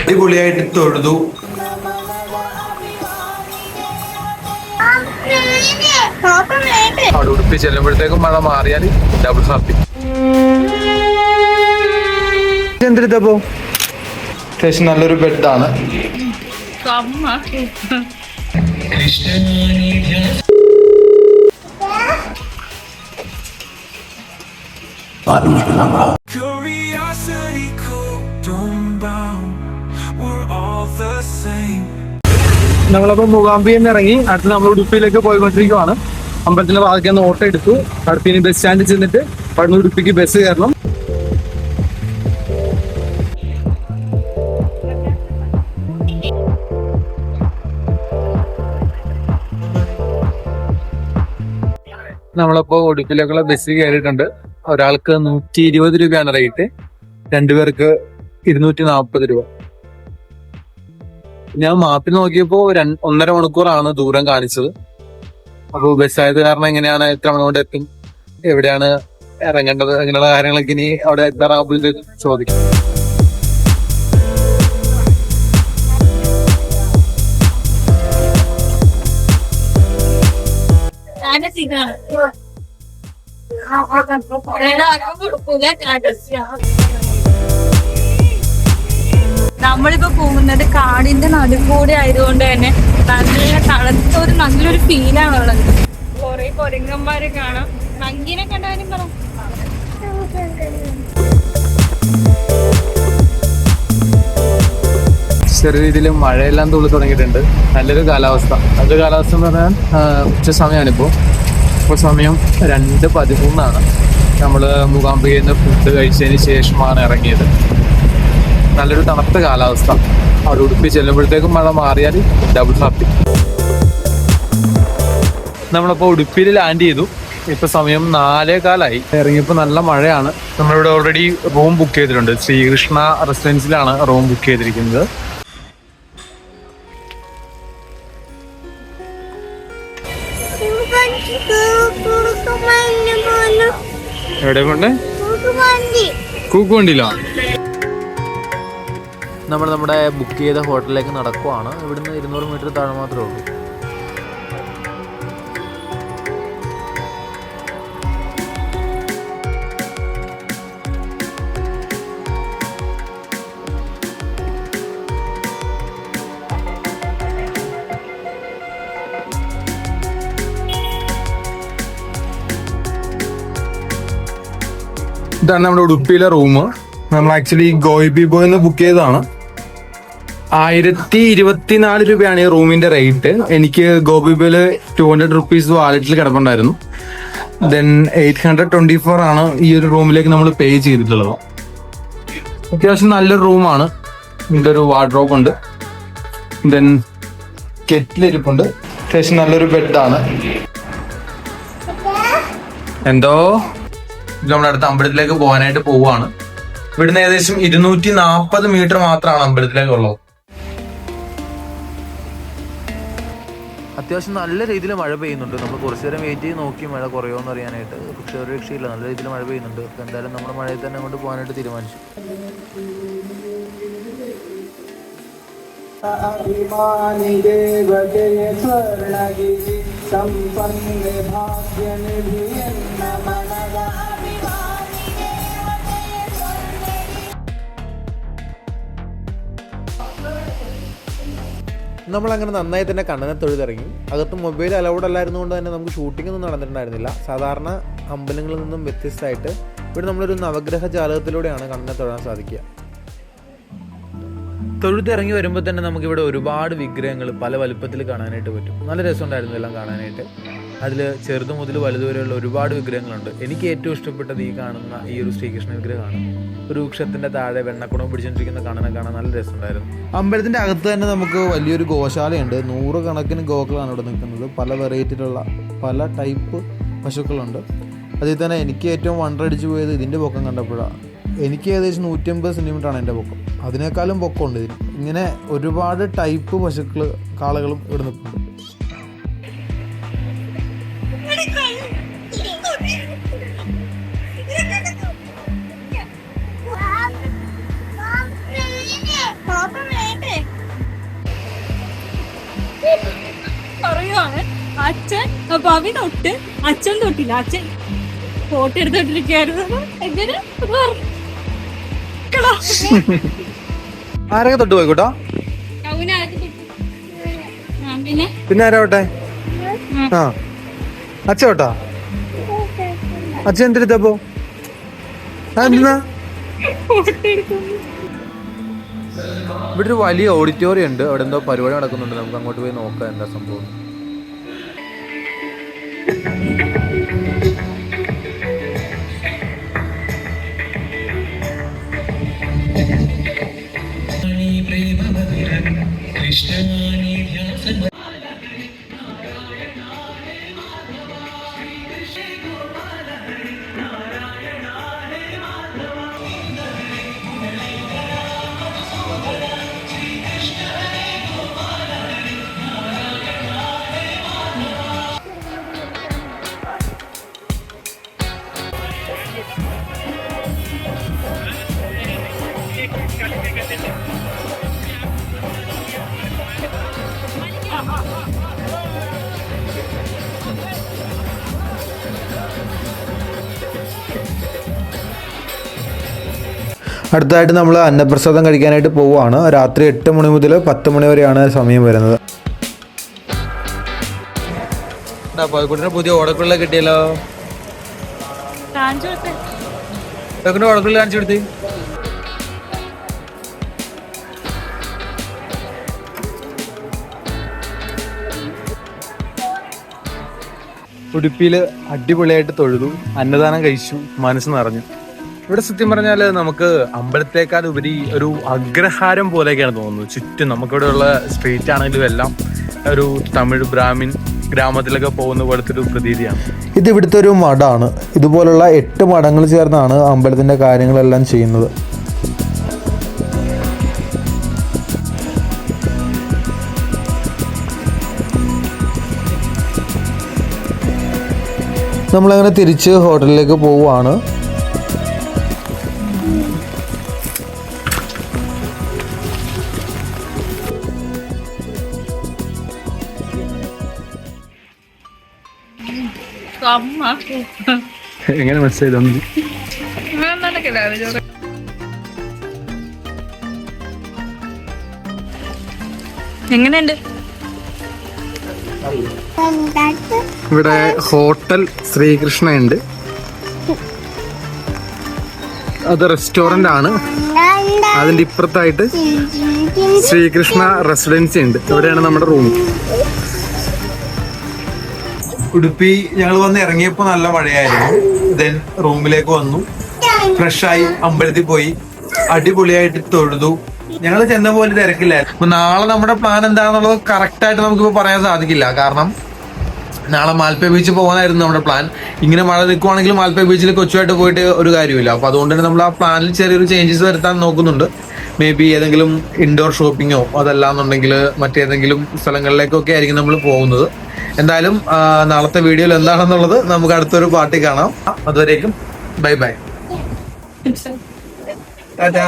അടിപൊളിയായിട്ട് തൊഴുതു. അവിടെ ഉടുപ്പി ചെല്ലുമ്പോഴത്തേക്കും മഴ മാറിയാൽ ഡബിൾ ഹാപ്പി. എന്തെടുത്തപ്പോ അത്യാവശ്യം നല്ലൊരു ബെഡാണ്. നമ്മളപ്പോ മൂകാംബിയിൽ ഇറങ്ങി അടുത്ത് നമ്മൾ ഉടുപ്പിയിലേക്ക് പോയിക്കൊണ്ടിരിക്കുവാണ്. അമ്പലത്തിന്റെ ഭാഗത്ത് ഓട്ടോ എടുത്തു. അടുപ്പിന് ബസ് സ്റ്റാൻഡിൽ ചെന്നിട്ട് അവിടെ ഉടുപ്പിക്ക് ബസ് കയറണം. നമ്മളപ്പോ ഉടുപ്പിലേക്കുള്ള ബസ് കയറിയിട്ടുണ്ട്. ഒരാൾക്ക് 120 രൂപയാണ് റേറ്റ്, രണ്ടുപേർക്ക് 240 രൂപ. ഞാൻ മാപ്പിൽ നോക്കിയപ്പോ 1.5 മണിക്കൂറാണ് ദൂരം കാണിച്ചത്. അപ്പൊ ബസ്സായത് കാരണം എങ്ങനെയാണ്, എത്ര മണി കൊണ്ട് എത്തും, എവിടെയാണ് ഇറങ്ങേണ്ടത്, അങ്ങനെയുള്ള കാര്യങ്ങളൊക്കെ ഇനി അവിടെ എത്താറാകുമ്പോൾ ചോദിക്കും. നമ്മളിപ്പോ പോകുന്നത് കാടിന്റെ നടുക്കൂടെ ആയതുകൊണ്ട് തന്നെ നല്ല തണുത്ത ഒരു നല്ലൊരു ഫീലാണ് ഉള്ളത്. കൊറേ കൊരങ്ങന്മാരെ കാണാം. മങ്കിനെ കണ്ടാലും പറ. ചെറിയ രീതിയിൽ മഴയെല്ലാം തുള്ളി തുടങ്ങിയിട്ടുണ്ട്. നല്ലൊരു കാലാവസ്ഥ. നല്ലൊരു കാലാവസ്ഥ എന്ന് പറഞ്ഞാൽ ഉച്ച സമയമാണിപ്പോൾ. ഇപ്പോൾ സമയം 2:13. നമ്മൾ മൂകാംബികയിൽ നിന്ന് ഫുഡ് കഴിച്ചതിന് ശേഷമാണ് ഇറങ്ങിയത്. നല്ലൊരു തണുത്ത കാലാവസ്ഥ. അവിടെ ഉടുപ്പി ചെല്ലുമ്പോഴത്തേക്കും മഴ മാറിയാൽ ഡബിൾ ഹാപ്പി. നമ്മളപ്പോൾ ഉടുപ്പിയിൽ ലാൻഡ് ചെയ്തു. ഇപ്പൊ സമയം 4:15. ഇറങ്ങിയപ്പോൾ നല്ല മഴയാണ്. നമ്മളിവിടെ ഓൾറെഡി റൂം ബുക്ക് ചെയ്തിട്ടുണ്ട്. ശ്രീകൃഷ്ണ റെസിഡൻസിലാണ് റൂം ബുക്ക് ചെയ്തിരിക്കുന്നത്. എവിടെ കൊണ്ട് കൂക്കുവണ്ടിയിലോ? നമ്മൾ നമ്മുടെ ബുക്ക് ചെയ്ത ഹോട്ടലിലേക്ക് നടക്കുവാണ്. ഇവിടുന്ന് 200 മീറ്റർ താഴെ മാത്രമേ ഉള്ളൂ. ഇതാണ് നമ്മുടെ ഉടുപ്പിയിലെ റൂം. നമ്മൾ ആക്ച്വലി ഗോയിബി ബോയ്ന്ന് ബുക്ക് ചെയ്തതാണ്. 1024 രൂപയാണ് ഈ റൂമിന്റെ റേറ്റ്. എനിക്ക് ഗോബിബില് 200 റുപ്പീസ് വാലറ്റിൽ കിടപ്പുണ്ടായിരുന്നു. ദെൻ 824 ആണ് ഈ ഒരു റൂമിലേക്ക് നമ്മൾ പേ ചെയ്തിട്ടുള്ളത്. അത്യാവശ്യം നല്ലൊരു റൂമാണ്. ഇതിൻ്റെ ഒരു വാർഡ്രോബ് ഉണ്ട്. ദെൻ കെറ്റിലിരിപ്പുണ്ട്. അത്യാവശ്യം നല്ലൊരു ബെഡാണ്. എന്തോ നമ്മളടുത്ത അമ്പലത്തിലേക്ക് പോകാനായിട്ട് പോവുകയാണ്. ഇവിടുന്ന് ഏകദേശം 240 മീറ്റർ മാത്രമാണ് അമ്പലത്തിലേക്കുള്ളത്. അത്യാവശ്യം നല്ല രീതിയിൽ മഴ പെയ്യുന്നുണ്ട്. നമ്മൾ കുറച്ചു നേരം വെയിറ്റ് ചെയ്ത് നോക്കി മഴ കുറയുമോ അറിയാനായിട്ട്. പക്ഷെ ഒരു രക്ഷയില്ല, നല്ല രീതിയിൽ മഴ പെയ്യുന്നുണ്ട്. അപ്പോൾ എന്തായാലും നമ്മൾ മഴയിൽ തന്നെ അങ്ങോട്ട് പോകാനായിട്ട് തീരുമാനിച്ചു. നമ്മളങ്ങനെ നന്നായി തന്നെ കണ്ണനെ തൊഴുതിറങ്ങി. അകത്ത് മൊബൈൽ അലൗഡ് അല്ലായിരുന്നുകൊണ്ട് തന്നെ നമുക്ക് ഷൂട്ടിംഗ് ഒന്നും നടന്നിട്ടുണ്ടായിരുന്നില്ല. സാധാരണ അമ്പലങ്ങളിൽ നിന്നും വ്യത്യസ്തമായിട്ട് ഇവിടെ നമ്മളൊരു നവഗ്രഹ ജാലകത്തിലൂടെയാണ് കണ്ണനെ തൊഴാൻ സാധിക്കുക. തൊഴുതിറങ്ങി വരുമ്പോൾ തന്നെ നമുക്കിവിടെ ഒരുപാട് വിഗ്രഹങ്ങൾ പല വലുപ്പത്തിൽ കാണാനായിട്ട് പറ്റും. നല്ല രസമുണ്ടായിരുന്നു എല്ലാം കാണാനായിട്ട്. അതിൽ ചെറുതു മുതൽ വലുതുവരെയുള്ള ഒരുപാട് വിഗ്രഹങ്ങളുണ്ട്. എനിക്ക് ഏറ്റവും ഇഷ്ടപ്പെട്ടത് ഈ കാണുന്ന ഈ ഒരു ശ്രീകൃഷ്ണ വിഗ്രഹമാണ്. ഒരു വൃക്ഷത്തിൻ്റെ താഴെ വെണ്ണക്കുടം പിടിച്ചുകൊണ്ടിരിക്കുന്ന കണ്ണനെ കാണാൻ നല്ല രസമുണ്ടായിരുന്നു. അമ്പലത്തിൻ്റെ അകത്ത് തന്നെ നമുക്ക് വലിയൊരു ഗോശാലയുണ്ട്. 100 കണക്കിന് ഗോക്കളാണ് ഇവിടെ നിൽക്കുന്നത്. പല വെറൈറ്റിയിലുള്ള പല ടൈപ്പ് പശുക്കളുണ്ട്. അതിൽ തന്നെ എനിക്ക് ഏറ്റവും വണ്ടടിച്ചു പോയത് ഇതിൻ്റെ പൊക്കം കണ്ടപ്പോഴാണ്. എനിക്ക് ഏകദേശം 150 സെൻറ്റിമീറ്ററാണ് എൻ്റെ പൊക്കം. അതിനേക്കാളും പൊക്കമുണ്ട് ഇതിന്. ഇങ്ങനെ ഒരുപാട് ടൈപ്പ് പശുക്കൾ കാളകളും ഇവിടെ നിൽക്കുന്നുണ്ട്. പറയുവാണ് അച്ഛൻ പവി തൊട്ട് അച്ഛൻ തൊട്ടില്ല, അച്ഛൻ ഫോട്ടോ എടുത്തോണ്ടിരിക്കായിരുന്നു. എങ്ങനെ ആരൊക്കെ തൊട്ട് പോയിക്കോട്ടോ. പിന്നെ ആരാവട്ടെ? ആ അച്ഛോട്ടാ. അച്ഛൻ എന്തെടുത്തപ്പോ എന്തിനാ? ഇവിടെ ഒരു വലിയ ഓഡിറ്റോറിയം ഉണ്ട്, അവിടെ എന്തോ പരിപാടി നടക്കുന്നുണ്ട്. നമുക്ക് അങ്ങോട്ട് പോയി നോക്കാം എന്താ സംഭവം. അടുത്തതായിട്ട് നമ്മൾ അന്നപ്രസാദം കഴിക്കാനായിട്ട് പോവുകയാണ്. രാത്രി 8 മണി മുതൽ 10 മണി വരെയാണ് സമയം വരുന്നത്. പുതിയ ഓടക്കുള്ള കിട്ടിയല്ലോ. ഓടക്കുള്ള കാണിച്ചു കൊടുത്ത്. ഉടുപ്പിയിൽ അടിപൊളിയായിട്ട് തൊഴുതു, അന്നദാനം കഴിച്ചു, മനസ്സ് നിറഞ്ഞു. ഇവിടെ സത്യം പറഞ്ഞാല് നമുക്ക് അമ്പലത്തേക്കാൾ ഉപരി ഒരു അഗ്രഹാരം പോലെയൊക്കെയാണ് തോന്നുന്നത്. ചുറ്റും നമുക്കിവിടെയുള്ള സ്ട്രീറ്റ് ആണെങ്കിലും എല്ലാം ഒരു തമിഴ് ബ്രാഹ്മിൻ ഗ്രാമത്തിലൊക്കെ പോകുന്ന പോലത്തെ ഒരു പ്രതീതിയാണ്. ഇത് ഇവിടുത്തെ ഒരു മഠമാണ്. ഇതുപോലുള്ള 8 മഠങ്ങൾ ചേർന്നാണ് അമ്പലത്തിന്റെ കാര്യങ്ങളെല്ലാം ചെയ്യുന്നത്. നമ്മളങ്ങനെ തിരിച്ച് ഹോട്ടലിലേക്ക് പോവുകയാണ്. എങ്ങനെ മനസ്സിലായി? എങ്ങനെയുണ്ട്? ഇവിടെ ഹോട്ടൽ ശ്രീകൃഷ്ണ ഉണ്ട്, അത് റെസ്റ്റോറന്റ് ആണ്. അതിന്റെ ഇപ്പുറത്തായിട്ട് ശ്രീകൃഷ്ണ റെസിഡൻസി ഉണ്ട്, ഇവിടെയാണ് നമ്മുടെ റൂം. ഉടുപ്പി ഞങ്ങൾ വന്ന് ഇറങ്ങിയപ്പോ നല്ല മഴയായിരുന്നു. ദെൻ റൂമിലേക്ക് വന്നു, ഫ്രഷായി, അമ്പലത്തിൽ പോയി, അടിപൊളിയായിട്ട് തൊഴുതു. ഞങ്ങൾ ചെന്ന പോലെ തിരക്കില്ലായിരുന്നു. അപ്പൊ നാളെ നമ്മുടെ പ്ലാൻ എന്താണെന്നുള്ളത് കറക്റ്റ് ആയിട്ട് നമുക്കിപ്പോ പറയാൻ സാധിക്കില്ല. കാരണം നാളെ മാൽപ്പേ ബീച്ച് പോകാനായിരുന്നു നമ്മുടെ പ്ലാൻ. ഇങ്ങനെ മഴ നിൽക്കുവാണെങ്കിൽ മാൽപ്പേ ബീച്ചിൽ കൊച്ചുമായിട്ട് പോയിട്ട് ഒരു കാര്യമില്ല. അപ്പൊ അതുകൊണ്ട് തന്നെ നമ്മൾ ആ പ്ലാനിൽ ചെറിയൊരു ചേഞ്ചസ് വരുത്താൻ നോക്കുന്നുണ്ട്. മേ ബി ഏതെങ്കിലും ഇൻഡോർ ഷോപ്പിങ്ങോ അതല്ലാന്നുണ്ടെങ്കിൽ മറ്റേതെങ്കിലും സ്ഥലങ്ങളിലേക്കൊക്കെ ആയിരിക്കും നമ്മൾ പോകുന്നത്. എന്തായാലും നാളത്തെ വീഡിയോയിൽ എന്താണെന്നുള്ളത് നമുക്ക് അടുത്തൊരു പാർട്ടി കാണാം. അതുവരേക്കും ബൈ ബൈ. ടാറ്റാ.